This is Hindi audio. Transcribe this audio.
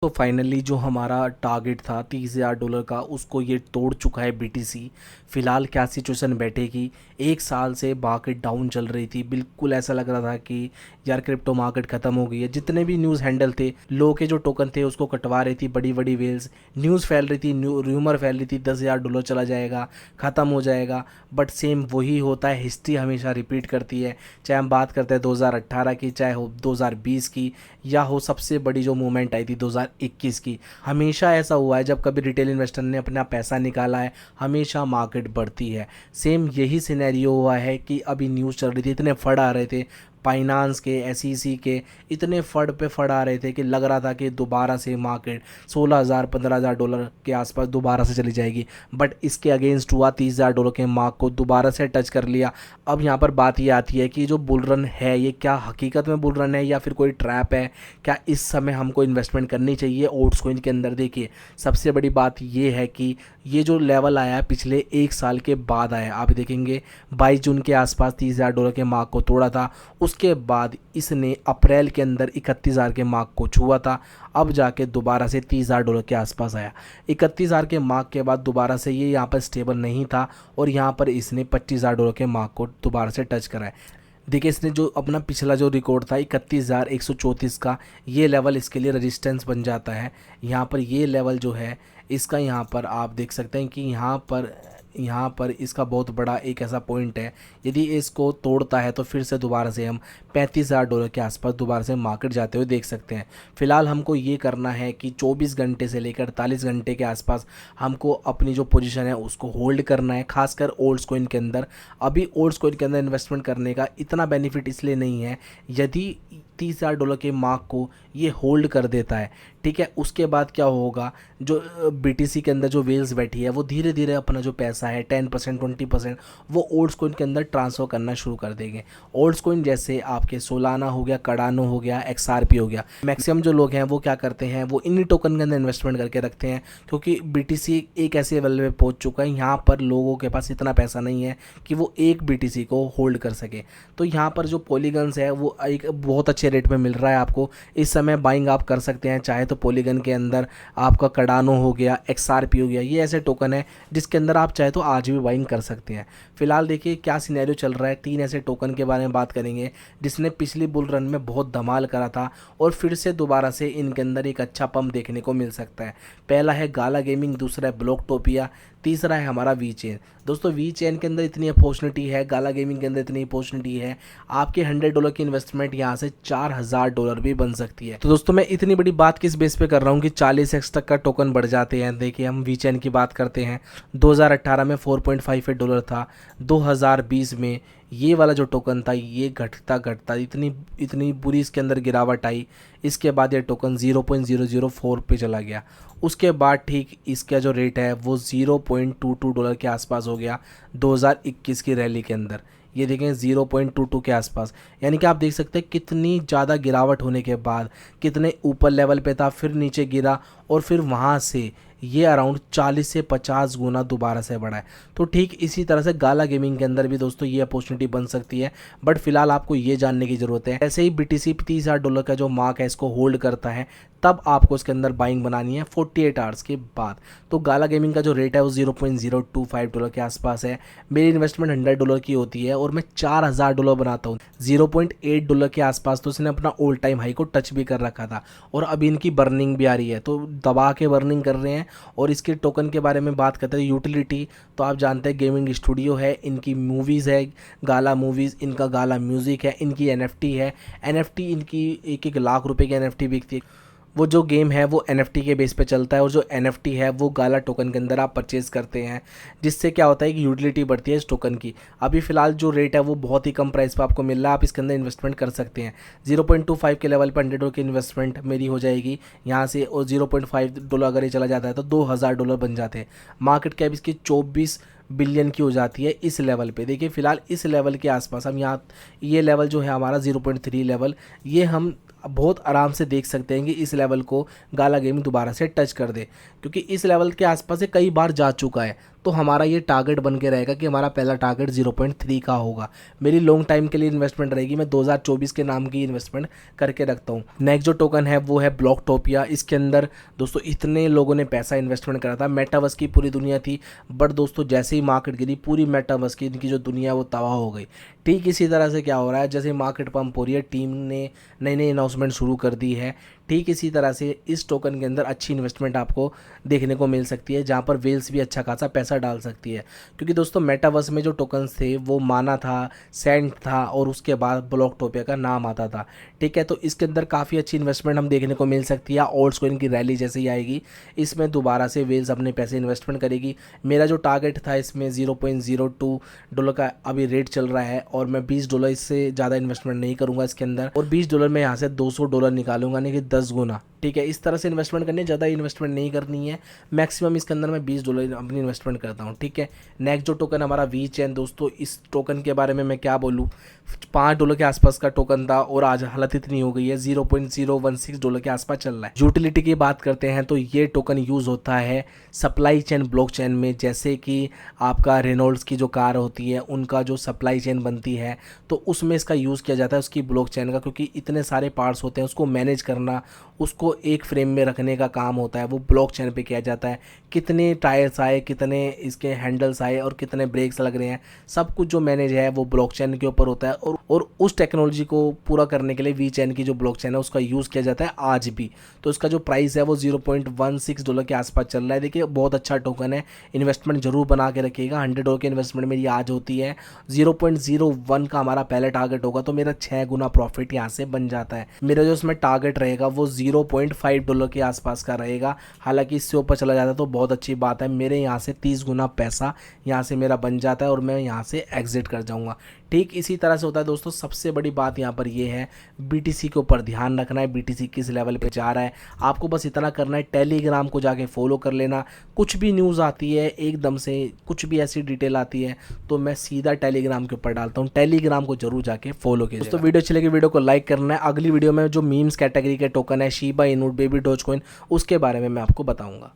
तो फाइनली जो हमारा टारगेट था $30,000 का उसको ये तोड़ चुका है बीटीसी। फ़िलहाल क्या सिचुएशन बैठेगी। एक साल से मार्केट डाउन चल रही थी, बिल्कुल ऐसा लग रहा था कि यार क्रिप्टो मार्केट ख़त्म हो गई है। जितने भी न्यूज़ हैंडल थे, लो के जो टोकन थे उसको कटवा रही थी बड़ी बड़ी वेल्स। न्यूज़ फैल रही थी, र्यूमर फैल रही थी $10,000 चला जाएगा, ख़त्म हो जाएगा। बट सेम वही होता है, हिस्ट्री हमेशा रिपीट करती है। चाहे हम बात करते हैं 2018 की, चाहे हो 2020 की, या हो सबसे बड़ी जो मूवमेंट आई थी 2021 की। हमेशा ऐसा हुआ है, जब कभी रिटेल इन्वेस्टर ने अपना पैसा निकाला है हमेशा मार्केट बढ़ती है। सेम यही सिनेरियो हुआ है कि अभी न्यूज़ चल रही थी, इतने फंड आ रहे थे फाइनेंस के, एसईसी के, इतने फंड पे फंड आ रहे थे कि लग रहा था कि दोबारा से मार्केट 16,000 $15,000 के आसपास दोबारा से चली जाएगी। बट इसके अगेंस्ट हुआ, $30,000 के मार्क को दोबारा से टच कर लिया। अब यहाँ पर बात ये आती है कि जो बुल रन है ये क्या हकीकत में बुल रन है या फिर कोई ट्रैप है। क्या इस समय हमको इन्वेस्टमेंट करनी चाहिए ओट्स कॉइन के अंदर। देखिए, सबसे बड़ी बात ये है कि ये जो लेवल आया है पिछले एक साल के बाद आया। आप देखेंगे 22 जून के आसपास $30,000 के मार्क को तोड़ा था। उसके बाद इसने अप्रैल के अंदर 31,000 के मार्क को छुआ था। अब जाके दोबारा से $30,000 के आसपास आया। 31,000 के मार्क के बाद दोबारा से ये यहाँ पर स्टेबल नहीं था और यहाँ पर इसने $25,000 के मार्क को दोबारा से टच करा है। देखिए, इसने जो अपना पिछला जो रिकॉर्ड था 31,134 का, ये लेवल इसके लिए रेजिस्टेंस बन जाता है। यहाँ पर ये लेवल जो है इसका, यहाँ पर आप देख सकते हैं कि यहाँ पर इसका बहुत बड़ा एक ऐसा पॉइंट है। यदि इसको तोड़ता है तो फिर से दोबारा से हम $35,000 के आसपास दोबारा से मार्केट जाते हुए देख सकते हैं। फिलहाल हमको ये करना है कि 24 घंटे से लेकर 48 घंटे के आसपास हमको अपनी जो पोजीशन है उसको होल्ड करना है, खासकर ओल्ड्स कॉइन के अंदर। अभी ओल्ड्स कॉइन के अंदर इन्वेस्टमेंट करने का इतना बेनिफिट इसलिए नहीं है, यदि $30,000 के मार्क को ये होल्ड कर देता है, ठीक है, उसके बाद क्या होगा, जो बीटीसी के अंदर जो वेल्स बैठी है वो धीरे धीरे अपना जो पैसा है 10% 20% वो ओल्ड्स कॉइन के अंदर ट्रांसफ़र करना शुरू कर देंगे। ओल्ड्स कॉइन जैसे आपके सोलाना हो गया, कार्डानो हो गया, एक्सआरपी हो गया। मैक्सिमम जो लोग हैं वो क्या करते हैं, वो इन्हीं टोकन के अंदर इन्वेस्टमेंट करके रखते हैं, क्योंकि बीटीसी एक ऐसे लेवल पे पहुंच चुका है, यहाँ पर लोगों के पास इतना पैसा नहीं है कि वो एक बीटीसी को होल्ड कर सके। तो यहाँ पर जो पॉलीगन्स है वो एक बहुत अच्छे रेट में मिल रहा है आपको। इस समय बाइंग आप कर सकते हैं, चाहे तो पॉलीगन के अंदर आपका कार्डानो हो गया, एक्सआरपी हो गया, ये ऐसे टोकन है जिसके अंदर आप चाहे तो आज भी बाइंग कर सकते हैं। फिलहाल देखिए क्या सिनेरियो चल रहा है। 3 ऐसे टोकन के बारे में बात करेंगे जिसने पिछली बुल रन में बहुत धमाल करा था और फिर से दोबारा से इनके अंदर एक अच्छा पंप देखने को मिल सकता है। पहला है गाला गेमिंग, दूसरा है ब्लॉकटोपिया, तीसरा है हमारा वी चेन। दोस्तों, वी चेन के अंदर इतनी अपॉर्चुनिटी है, गाला गेमिंग के अंदर इतनी अपॉर्चुनिटी है, आपके $100 की इन्वेस्टमेंट यहाँ से $4,000 भी बन सकती है। तो दोस्तों, मैं इतनी बड़ी बात किस बेस पे कर रहा हूँ कि 40x तक का टोकन बढ़ जाते हैं। देखिए, हम वी चेन की बात करते हैं, 2018 में $4.58 था, 2020 में ये वाला जो टोकन था ये घटता घटता इतनी इतनी बुरी इसके अंदर गिरावट आई। इसके बाद ये टोकन 0.004 पे चला गया। उसके बाद ठीक इसका जो रेट है वो $0.22 के आसपास हो गया 2021 की रैली के अंदर। ये देखें 0.22 के आसपास, यानी कि आप देख सकते हैं कितनी ज़्यादा गिरावट होने के बाद कितने ऊपर लेवल पे था, फिर नीचे गिरा और फिर वहाँ से ये अराउंड 40 से 50 गुना दोबारा से बढ़ा है। तो ठीक इसी तरह से गाला गेमिंग के अंदर भी दोस्तों ये अपॉर्चुनिटी बन सकती है। बट फिलहाल आपको ये जानने की ज़रूरत है, ऐसे ही बीटीसी $30,000 का जो मार्क है इसको होल्ड करता है, तब आपको इसके अंदर बाइंग बनानी है 48 आवर्स के बाद। तो गाला गेमिंग का जो रेट है वो $0.025 के आसपास है। मेरी इन्वेस्टमेंट $100 की होती है और मैं $4,000 बनाता हूँ। $0.8 के आसपास तो इसने अपना ऑल टाइम हाई को टच भी कर रखा था और अभी इनकी बर्निंग भी आ रही है, तो दबा के बर्निंग कर रहे हैं। और इसके टोकन के बारे में बात करते हैं, यूटिलिटी तो आप जानते हैं गेमिंग स्टूडियो है, इनकी मूवीज़ है, गाला मूवीज़, इनका गाला म्यूज़िक है, इनकी एनएफटी है। एनएफटी इनकी 1-1 लाख रुपए की एनएफटी बिकती है। वो जो गेम है वो एनएफटी के बेस पे चलता है और जो एनएफटी है वो गाला टोकन के अंदर आप परचेज़ करते हैं, जिससे क्या होता है कि यूटिलिटी बढ़ती है इस टोकन की। अभी फ़िलहाल जो रेट है वो बहुत ही कम प्राइस पे आपको मिल रहा है, आप इसके अंदर इन्वेस्टमेंट कर सकते हैं। 0.25 के लेवल पर $100 की इन्वेस्टमेंट मेरी हो जाएगी यहाँ से, और $0.5 अगर ये चला जाता है तो $2,000 बन जाते हैं। मार्केट कैप इसकी 24 बिलियन की हो जाती है इस लेवल पे। देखिए, फ़िलहाल इस लेवल के आसपास हम यहाँ, ये लेवल जो है हमारा 0.3 लेवल, ये हम बहुत आराम से देख सकते हैं कि इस लेवल को गाला गेमिंग दोबारा से टच कर दे, क्योंकि इस लेवल के आसपास से कई बार जा चुका है। तो हमारा ये टारगेट बन के रहेगा कि हमारा पहला टारगेट 0.3 का होगा। मेरी लॉन्ग टाइम के लिए इन्वेस्टमेंट रहेगी, मैं 2024 के नाम की इन्वेस्टमेंट करके रखता हूँ। नेक्स्ट जो टोकन है वो है ब्लॉकटोपिया। इसके अंदर दोस्तों इतने लोगों ने पैसा इन्वेस्टमेंट करा था, मेटावर्स की पूरी दुनिया थी, बट दोस्तों जैसे ही मार्केट गिरी पूरी मेटावर्स की इनकी जो दुनिया वो तबाह हो गई। ठीक इसी तरह से क्या हो रहा है, जैसे मार्केट पंप हो रही है, टीम ने नई नई अनाउंसमेंट शुरू कर दी है, ठीक इसी तरह से इस टोकन के अंदर अच्छी इन्वेस्टमेंट आपको देखने को मिल सकती है, जहाँ पर वेल्स भी अच्छा खासा पैसा डाल सकती है। क्योंकि दोस्तों मेटावर्स में जो टोकन्स थे वो माना था, सेंट था, और उसके बाद ब्लॉकटोपिया का नाम आता था। ठीक है, तो इसके अंदर काफ़ी अच्छी इन्वेस्टमेंट हम देखने को मिल सकती है। ऑल्ट्स कॉइन की रैली जैसे ही आएगी, इसमें दोबारा से वेल्स अपने पैसे इन्वेस्टमेंट करेगी। मेरा जो टारगेट था इसमें $0.02 का अभी रेट चल रहा है, और मैं $20 इससे ज़्यादा इन्वेस्टमेंट नहीं करूँगा इसके अंदर, और $20 में यहाँ से $200 निकालूंगा, यानी कि 10 गुना। ठीक है, इस तरह से इन्वेस्टमेंट करनी है, ज़्यादा इन्वेस्टमेंट नहीं करनी है। मैक्सिमम इसके अंदर मैं $20 अपनी इन्वेस्टमेंट करता हूँ। ठीक है, नेक्स्ट जो टोकन हमारा वी चैन, दोस्तों इस टोकन के बारे में मैं क्या बोलूँ, $5 के आसपास का टोकन था और आज हालत इतनी हो गई है, $0.016 के आसपास चल रहा है। यूटिलिटी की बात करते हैं तो ये टोकन यूज़ होता है सप्लाई चेन ब्लॉकचेन में, जैसे कि आपका रेनॉल्ड्स की जो कार होती है उनका जो सप्लाई चेन बनती है, तो उसमें इसका यूज़ किया जाता है उसकी ब्लॉकचेन का, क्योंकि इतने सारे पार्ट्स होते हैं, उसको मैनेज करना, उसको एक फ्रेम में रखने का काम होता है, वो ब्लॉकचेन पे किया जाता है। कितने टायर्स आए, कितने इसके हैंडल्स आए और कितने ब्रेक्स लग रहे हैं, सब कुछ जो मैनेज है वो ब्लॉकचेन के ऊपर होता है, और उस टेक्नोलॉजी को पूरा करने के लिए वी चैन की जो ब्लॉकचेन है उसका यूज़ किया जाता है आज भी। तो इसका जो प्राइस है वो $0.16 के आसपास चल रहा है। देखिए बहुत अच्छा टोकन है, इन्वेस्टमेंट जरूर बना के रखिएगा। $100 की इन्वेस्टमेंट मेरी आज होती है, 0.01 का हमारा पहले टारगेट होगा, तो मेरा 6 गुना प्रॉफिट यहाँ से बन जाता है। मेरा जो इसमें टारगेट रहेगा वो $0.5 के आसपास का रहेगा। हालांकि इससे ऊपर चला जाता है तो बहुत अच्छी बात है, मेरे यहाँ से 30 गुना पैसा यहाँ से मेरा बन जाता है और मैं यहाँ से एग्जिट कर जाऊँगा। ठीक इसी तरह से होता है दोस्तों। सबसे बड़ी बात यहाँ पर ये है, बीटीसी के ऊपर ध्यान रखना है, बीटीसी किस लेवल पे जा रहा है। आपको बस इतना करना है, टेलीग्राम को जाके फॉलो कर लेना। कुछ भी न्यूज़ आती है एकदम से, कुछ भी ऐसी डिटेल आती है तो मैं सीधा टेलीग्राम के ऊपर डालता हूँ, टेलीग्राम को जरूर जाके फॉलो कीजिए। दोस्तों वीडियो अच्छी लगी वीडियो को लाइक करना है। अगली वीडियो में जो मीम्स कैटेगरी के टोकन है, Shiba Inu, baby Doge coin, उसके बारे में मैं आपको बताऊँगा।